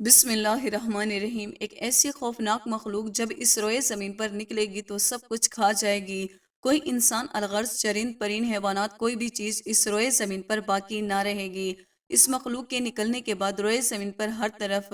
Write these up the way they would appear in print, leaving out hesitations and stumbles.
بسم اللہ الرحمن الرحیم۔ ایک ایسی خوفناک مخلوق جب اس روئے زمین پر نکلے گی تو سب کچھ کھا جائے گی۔ کوئی انسان، الغرض چرند پرند حیوانات، کوئی بھی چیز اس روئے زمین پر باقی نہ رہے گی۔ اس مخلوق کے نکلنے کے بعد روئے زمین پر ہر طرف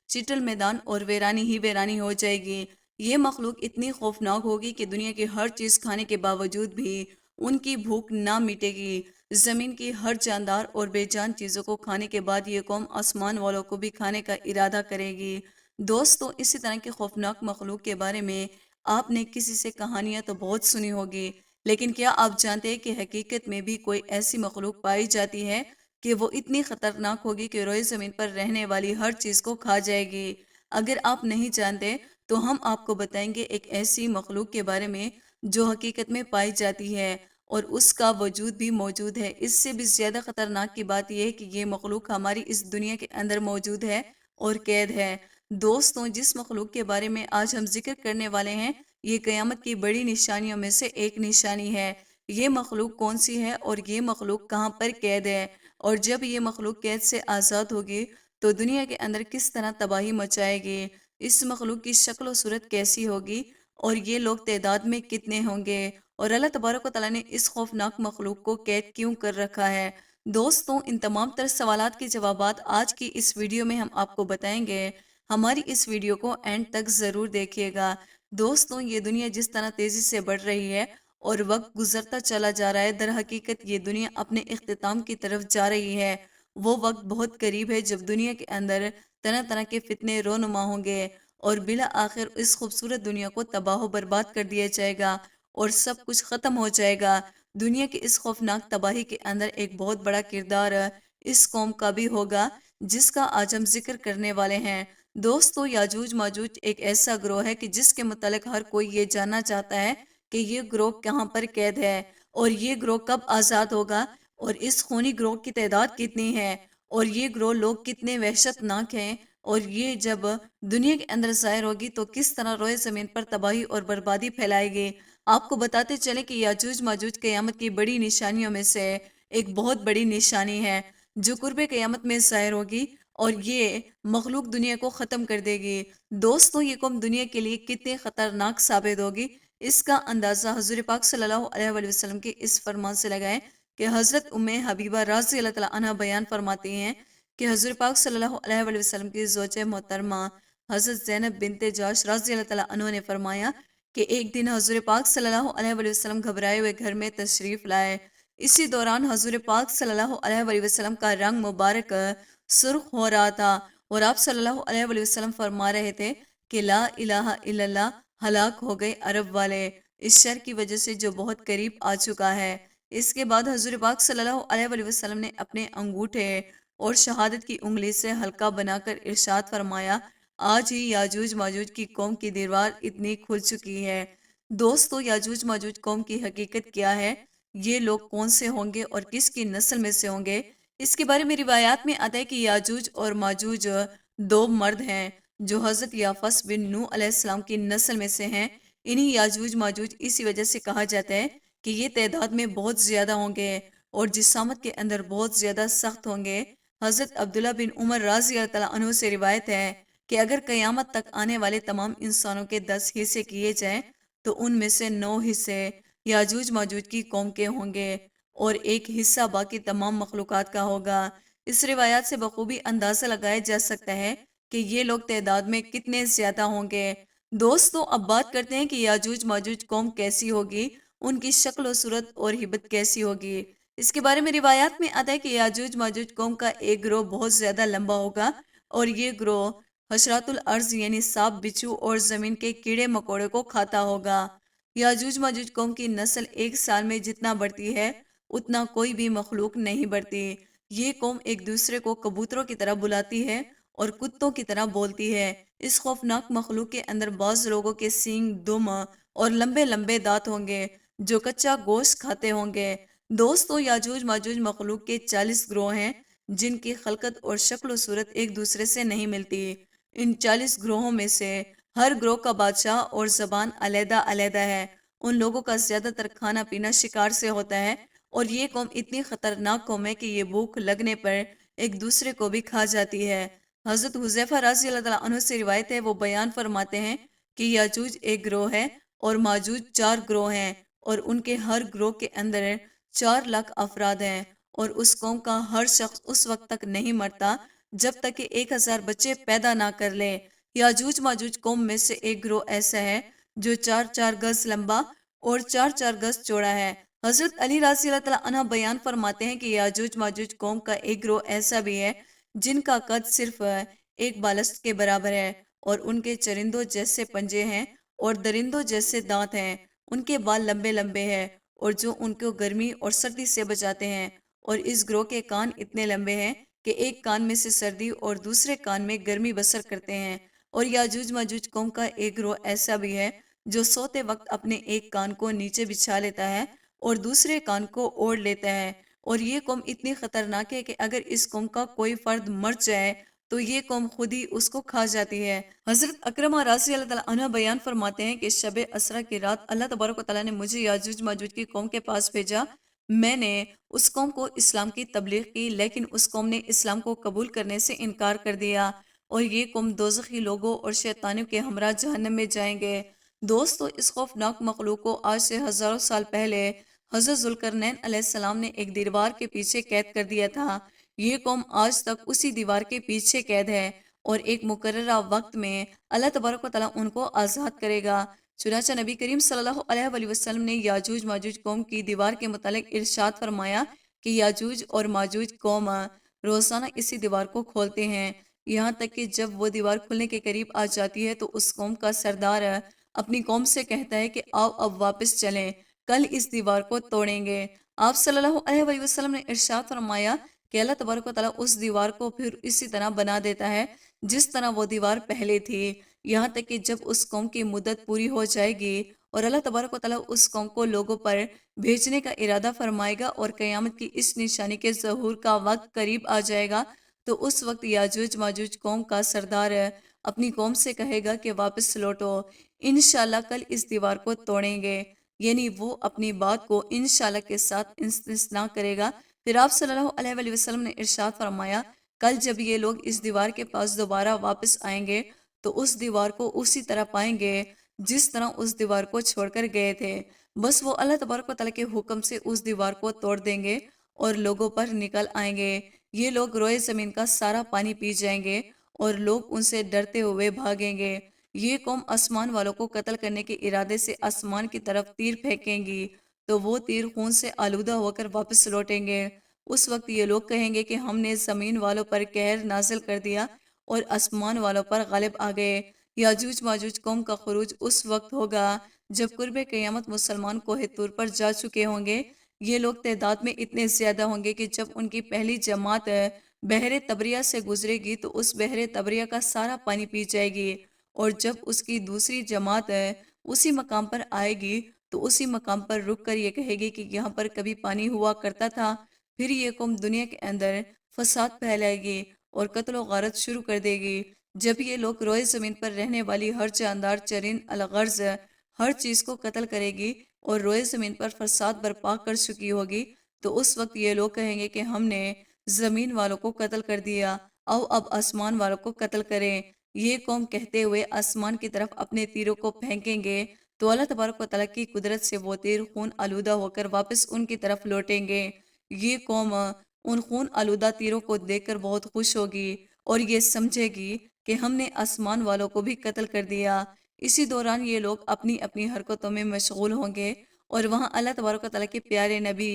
چٹل میدان اور ویرانی ہی ویرانی ہو جائے گی۔ یہ مخلوق اتنی خوفناک ہوگی کہ دنیا کی ہر چیز کھانے کے باوجود بھی ان کی بھوک نہ مٹے گی۔ زمین کی ہر جاندار اور بے جان چیزوں کو کھانے کے بعد یہ قوم آسمان والوں کو بھی کھانے کا ارادہ کرے گی۔ دوستو، اسی طرح کی خوفناک مخلوق کے بارے میں آپ نے کسی سے کہانیاں تو بہت سنی ہوگی، لیکن کیا آپ جانتے ہیں کہ حقیقت میں بھی کوئی ایسی مخلوق پائی جاتی ہے کہ وہ اتنی خطرناک ہوگی کہ روئے زمین پر رہنے والی ہر چیز کو کھا جائے گی؟ اگر آپ نہیں جانتے تو ہم آپ کو بتائیں گے ایک ایسی مخلوق کے بارے میں جو حقیقت میں پائی جاتی ہے اور اس کا وجود بھی موجود ہے۔ اس سے بھی زیادہ خطرناک کی بات یہ ہے کہ یہ مخلوق ہماری اس دنیا کے اندر موجود ہے اور قید ہے۔ دوستوں، جس مخلوق کے بارے میں آج ہم ذکر کرنے والے ہیں، یہ قیامت کی بڑی نشانیوں میں سے ایک نشانی ہے۔ یہ مخلوق کون سی ہے اور یہ مخلوق کہاں پر قید ہے؟ اور جب یہ مخلوق قید سے آزاد ہوگی تو دنیا کے اندر کس طرح تباہی مچائے گی؟ اس مخلوق کی شکل و صورت کیسی ہوگی اور یہ لوگ تعداد میں کتنے ہوں گے؟ اور اللہ تبارک و تعالیٰ نے اس خوفناک مخلوق کو قید کیوں کر رکھا ہے؟ دوستوں، ان تمام تر سوالات کے جوابات آج کی اس ویڈیو میں ہم آپ کو بتائیں گے۔ ہماری اس ویڈیو کو اینڈ تک ضرور دیکھیے گا۔ دوستوں، یہ دنیا جس طرح تیزی سے بڑھ رہی ہے اور وقت گزرتا چلا جا رہا ہے، در حقیقت یہ دنیا اپنے اختتام کی طرف جا رہی ہے۔ وہ وقت بہت قریب ہے جب دنیا کے اندر طرح طرح کے فتنے رونما ہوں گے اور بالآخر اس خوبصورت دنیا کو تباہ و برباد کر دیا جائے گا اور سب کچھ ختم ہو جائے گا۔ دنیا کی اس خوفناک تباہی کے اندر ایک بہت بڑا کردار اس قوم کا بھی ہوگا جس کا آج ہم ذکر کرنے والے ہیں۔ دوستو، یاجوج ماجوج ایک ایسا گروہ ہے کہ جس کے متعلق ہر کوئی یہ جاننا چاہتا ہے کہ یہ گروہ کہاں پر قید ہے اور یہ گروہ کب آزاد ہوگا اور اس خونی گروہ کی تعداد کتنی ہے اور یہ گروہ لوگ کتنے وحشت ناک ہیں اور یہ جب دنیا کے اندر ظاہر ہوگی تو کس طرح روئے زمین پر تباہی اور بربادی پھیلائے گی۔ آپ کو بتاتے چلیں کہ یاجوج ماجوج قیامت کی بڑی نشانیوں میں سے ایک بہت بڑی نشانی ہے جو قرب قیامت میں ظاہر ہوگی اور یہ مخلوق دنیا کو ختم کر دے گی۔ دوستوں، یہ قوم دنیا کے لیے کتنے خطرناک ثابت ہوگی اس کا اندازہ حضور پاک صلی اللہ علیہ وآلہ وسلم کے اس فرمان سے لگائیں کہ حضرت ام حبیبہ رضی اللہ تعالیٰ عنہ بیان فرماتی ہیں کہ حضور پاک صلی اللہ علیہ وآلہ وسلم کی زوجہ محترمہ حضرت زینب بنت جاش رضی اللہ تعالیٰ عنہ نے فرمایا کہ ایک دن حضور پاک صلی اللہ علیہ وآلہ وسلم گھبرائے ہوئے گھر میں تشریف لائے۔ اسی دوران حضور پاک صلی اللہ علیہ وآلہ وسلم کا رنگ مبارک سرخ ہو رہا تھا اور آپ صلی اللہ علیہ وآلہ وسلم فرما رہے تھے کہ لا الہ الا اللہ، ہلاک ہو گئے عرب والے اس شر کی وجہ سے جو بہت قریب آ چکا ہے۔ اس کے بعد حضور پاک صلی اللہ علیہ وآلہ وسلم نے اپنے انگوٹھے اور شہادت کی انگلی سے حلقہ بنا کر ارشاد فرمایا، آج ہی یاجوج ماجوج کی قوم کی دیوار اتنی کھل چکی ہے۔ دوستو، یاجوج ماجوج قوم کی حقیقت کیا ہے؟ یہ لوگ کون سے ہوں گے اور کس کی نسل میں سے ہوں گے؟ اس کے بارے میں روایات میں آتا ہے کہ یاجوج اور ماجوج دو مرد ہیں جو حضرت یافس بن نوح علیہ السلام کی نسل میں سے ہیں۔ انہی یاجوج ماجوج اسی وجہ سے کہا جاتا ہے کہ یہ تعداد میں بہت زیادہ ہوں گے اور جسامت کے اندر بہت زیادہ سخت ہوں گے۔ حضرت عبداللہ بن عمر رضی اللہ تعالیٰ عنہ سے روایت ہے کہ اگر قیامت تک آنے والے تمام انسانوں کے 10 حصے کیے جائیں تو ان میں سے 9 حصے یاجوج ماجوج کی قوم کے ہوں گے اور ایک حصہ باقی تمام مخلوقات کا ہوگا۔ اس روایات سے بخوبی اندازہ لگایا جا سکتا ہے کہ یہ لوگ تعداد میں کتنے زیادہ ہوں گے۔ دوستو، اب بات کرتے ہیں کہ یاجوج ماجوج قوم کیسی ہوگی، ان کی شکل و صورت اور ہیبت کیسی ہوگی۔ اس کے بارے میں روایات میں آتا ہے کہ یاجوج ماجوج قوم کا ایک گروہ بہت زیادہ لمبا ہوگا اور یہ گروہ حشرات الارض یعنی سانپ، بچھو اور زمین کے کیڑے مکوڑے کو کھاتا ہوگا۔ یاجوج ماجوج قوم کی نسل ایک سال میں جتنا بڑھتی ہے اتنا کوئی بھی مخلوق نہیں بڑھتی۔ یہ قوم ایک دوسرے کو کبوتروں کی طرح بلاتی ہے اور کتوں کی طرح بولتی ہے۔ اس خوفناک مخلوق کے اندر بعض لوگوں کے سینگ، دم اور لمبے لمبے دانت ہوں گے جو کچا گوشت کھاتے ہوں گے۔ دوستو، یاجوج ماجوج مخلوق کے 40 گروہ ہیں جن کی خلقت اور شکل و صورت ایک دوسرے سے نہیں ملتی۔ ان 40 گروہوں میں سے ہر گروہ کا بادشاہ اور زبان علیحدہ علیحدہ ہے۔ ان لوگوں کا زیادہ تر کھانا پینا شکار سے ہوتا ہے اور یہ قوم اتنی خطرناک قوم ہے کہ یہ بھوک لگنے پر ایک دوسرے کو بھی کھا جاتی ہے۔ حضرت حذیفہ رضی اللہ تعالیٰ عنہ سے روایت ہے، وہ بیان فرماتے ہیں کہ یاجوج ایک گروہ ہے اور ماجوج 4 گروہ ہیں، اور ان کے ہر گروہ کے اندر 4 لاکھ افراد ہیں، اور اس قوم کا ہر شخص اس وقت تک نہیں مرتا جب تک کہ 1000 بچے پیدا نہ کر لے۔ یاجوج ماجوج قوم میں سے ایک گروہ ایسا ہے جو 4 4 گز لمبا اور 4 4 گز چوڑا ہے۔ حضرت علی رضی اللہ تعالیٰ عنہ بیان فرماتے ہیں کہ یاجوج ماجوج قوم کا ایک گروہ ایسا بھی ہے جن کا قد صرف ایک بالشت کے برابر ہے، اور ان کے چرندوں جیسے پنجے ہیں اور درندوں جیسے دانت ہیں، ان کے بال لمبے لمبے ہیں اور جو ان کو گرمی اور سردی سے بچاتے ہیں، اور اس گروہ کے کان اتنے لمبے ہیں کہ ایک کان میں سے سردی اور دوسرے کان میں گرمی بسر کرتے ہیں۔ اور یاجوج ماجوج قوم کا ایک گروہ ایسا بھی ہے جو سوتے وقت اپنے ایک کان کو نیچے بچھا لیتا ہے اور دوسرے کان کو اوڑھ لیتا ہے، اور یہ قوم اتنی خطرناک ہے کہ اگر اس قوم کا کوئی فرد مر جائے تو یہ قوم خود ہی اس کو کھا جاتی ہے۔ حضرت اکرمہ رضی اللہ تعالیٰ عنہ بیان فرماتے ہیں کہ شب اسرا کی رات اللہ تبارک و تعالیٰ نے مجھے یاجوج ماجوج کی قوم کے پاس بھیجا۔ میں نے اس قوم کو اسلام کی تبلیغ کی، لیکن اس قوم نے اسلام کو قبول کرنے سے انکار کر دیا، اور یہ قوم دوزخی لوگوں اور شیطانوں کے ہمراہ جہنم میں جائیں گے۔ دوستو، اس خوفناک مخلوق کو آج سے ہزاروں سال پہلے حضرت ذوالقرنین علیہ السلام نے ایک دیوار کے پیچھے قید کر دیا تھا۔ یہ قوم آج تک اسی دیوار کے پیچھے قید ہے، اور ایک مقررہ وقت میں اللہ تبارک و تعالیٰ ان کو آزاد کرے گا۔ چنانچہ نبی کریم صلی اللہ علیہ وآلہ وسلم نے یاجوج ماجوج قوم کی دیوار کے متعلق ارشاد فرمایا کہ یاجوج اور ماجوج قوم روزانہ اسی دیوار کو کھولتے ہیں، یہاں تک کہ جب وہ دیوار کھلنے کے قریب آ جاتی ہے تو اس قوم کا سردار اپنی قوم سے کہتا ہے کہ آؤ اب واپس چلیں، کل اس دیوار کو توڑیں گے۔ آپ صلی اللہ علیہ وآلہ وسلم نے ارشاد فرمایا کہ اللہ تبارک و تعالیٰ اس دیوار کو پھر اسی طرح بنا دیتا ہے جس طرح وہ دیوار پہلے تھی، یہاں تک کہ جب اس قوم کی مدت پوری ہو جائے گی اور اللہ تبارک و تعالیٰ اس قوم کو لوگوں پر بھیجنے کا ارادہ فرمائے گا اور قیامت کی اس نشانی کے ظہور کا وقت قریب آ جائے گا، تو اس وقت یاجوج ماجوج قوم کا سردار اپنی قوم سے کہے گا کہ واپس لوٹو، انشاءاللہ کل اس دیوار کو توڑیں گے، یعنی وہ اپنی بات کو انشاءاللہ کے ساتھ استثناء کرے گا۔ پھر آپ صلی اللہ علیہ وآلہ وسلم نے ارشاد فرمایا، کل جب یہ لوگ اس دیوار کے پاس دوبارہ واپس آئیں گے تو اس دیوار کو اسی طرح پائیں گے جس طرح اس دیوار کو چھوڑ کر گئے تھے، بس وہ اللہ تبارک و تعالیٰ کے حکم سے اس دیوار کو توڑ دیں گے اور لوگوں پر نکل آئیں گے۔ یہ لوگ روئے زمین کا سارا پانی پی جائیں گے اور لوگ ان سے ڈرتے ہوئے بھاگیں گے۔ یہ قوم آسمان والوں کو قتل کرنے کے ارادے سے آسمان کی طرف تیر پھینکیں گی تو وہ تیر خون سے آلودہ ہو کر واپس لوٹیں گے۔ اس وقت یہ لوگ کہیں گے کہ ہم نے زمین والوں پر قہر نازل کر دیا اور آسمان والوں پر غالب آ گئے۔ یاجوج ماجوج قوم کا خروج اس وقت ہوگا جب قرب قیامت مسلمان کوہ طور پر جا چکے ہوں گے۔ یہ لوگ تعداد میں اتنے زیادہ ہوں گے کہ جب ان کی پہلی جماعت بحر تبریہ سے گزرے گی تو اس بحر تبریہ کا سارا پانی پی جائے گی، اور جب اس کی دوسری جماعت اسی مقام پر آئے گی تو اسی مقام پر رک کر یہ کہے گی کہ یہاں پر کبھی پانی ہوا کرتا تھا۔ پھر یہ قوم دنیا کے اندر فساد پھیلائے گی اور قتل و غارت شروع کر دے گی۔ جب یہ لوگ روئے زمین پر رہنے والی ہر جاندار چرند الغرض ہر چیز کو قتل کرے گی اور روئے زمین پر فساد برپا کر چکی ہوگی، تو اس وقت یہ لوگ کہیں گے کہ ہم نے زمین والوں کو قتل کر دیا، آؤ اب آسمان والوں کو قتل کریں۔ یہ قوم کہتے ہوئے آسمان کی طرف اپنے تیروں کو پھینکیں گے تو اللہ تبارک و تعالیٰ کی قدرت سے وہ تیر خون آلودہ ہو کر واپس ان کی طرف لوٹیں گے۔ یہ قوم ان خون آلودہ تیروں کو دیکھ کر بہت خوش ہوگی اور یہ سمجھے گی کہ ہم نے آسمان والوں کو بھی قتل کر دیا۔ اسی دوران یہ لوگ اپنی اپنی حرکتوں میں مشغول ہوں گے اور وہاں اللہ تبارک و تعالیٰ کے پیارے نبی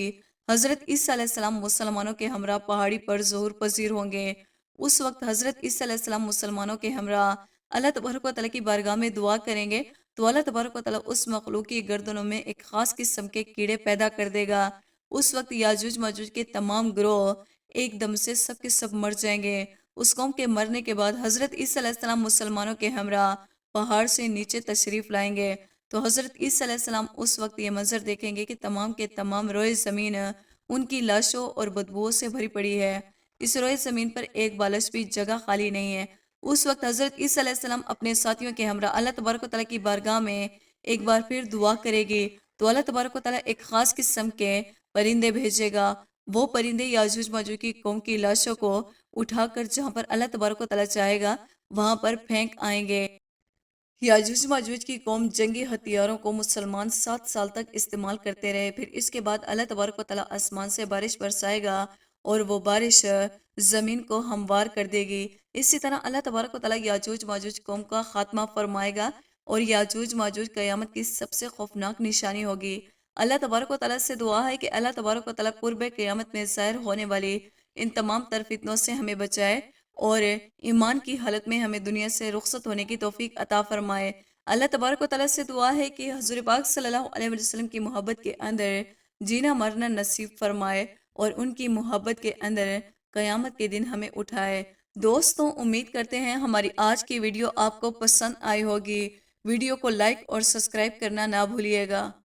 حضرت عیسیٰ علیہ السلام مسلمانوں کے ہمراہ پہاڑی پر ظہور پذیر ہوں گے۔ اس وقت حضرت عیسیٰ علیہ السلام مسلمانوں کے ہمراہ اللہ تبارک و تعالیٰ کی بارگاہ میں دعا کریں گے تو اللہ تبارک و تعالیٰ اس مخلوق کی گردنوں میں ایک خاص قسم کے کیڑے پیدا کر دے گا۔ اس وقت یاجوج ماجوج کے تمام گروہ ایک دم سے سب کے سب مر جائیں گے۔ اس قوم کے مرنے کے بعد حضرت عیسیٰ علیہ السلام مسلمانوں کے ہمراہ پہاڑ سے نیچے تشریف لائیں گے تو حضرت عیسیٰ علیہ السلام اس وقت یہ منظر دیکھیں گے کہ تمام کے تمام روئے زمین ان کی لاشوں اور بدبوؤں سے بھری پڑی ہے۔ اس روئے زمین پر ایک بالش بھی جگہ خالی نہیں ہے۔ اس وقت حضرت عیسیٰ علیہ السلام اپنے ساتھیوں کے ہمراہ اللہ تبارک و تعالیٰ کی بارگاہ میں ایک بار پھر دعا کرے گی تو اللہ تبارک و تعالیٰ ایک خاص قسم کے پرندے بھیجے گا وہ پرندے یاجوج ماجوج کی قوم کی لاشوں کو اٹھا کر جہاں پر اللہ تبارک و تعالیٰ چاہے گا وہاں پر پھینک آئیں گے۔ یاجوج ماجوج کی قوم جنگی ہتھیاروں کو مسلمان 7 سال تک استعمال کرتے رہے، پھر اس کے بعد اللہ تبارک و تعالیٰ آسمان سے بارش برسائے گا اور وہ بارش زمین کو ہموار کر دے گی۔ اسی طرح اللہ تبارک و تعالیٰ یاجوج ماجوج قوم کا خاتمہ فرمائے گا اور یاجوج ماجوج قیامت کی سب سے خوفناک نشانی ہوگی۔ اللہ تبارک و تعالیٰ سے دعا ہے کہ اللہ تبارک و تعالیٰ قرب قیامت میں ظاہر ہونے والی ان تمام تر فتنوں سے ہمیں بچائے اور ایمان کی حالت میں ہمیں دنیا سے رخصت ہونے کی توفیق عطا فرمائے۔ اللہ تبارک و تعالیٰ سے دعا ہے کہ حضور پاک صلی اللہ علیہ وسلم کی محبت کے اندر جینا مرنا نصیب فرمائے اور ان کی محبت کے اندر قیامت کے دن ہمیں اٹھائے۔ دوستوں، امید کرتے ہیں ہماری آج کی ویڈیو آپ کو پسند آئی ہوگی۔ ویڈیو کو لائک اور سبسکرائب کرنا نہ بھولیے گا۔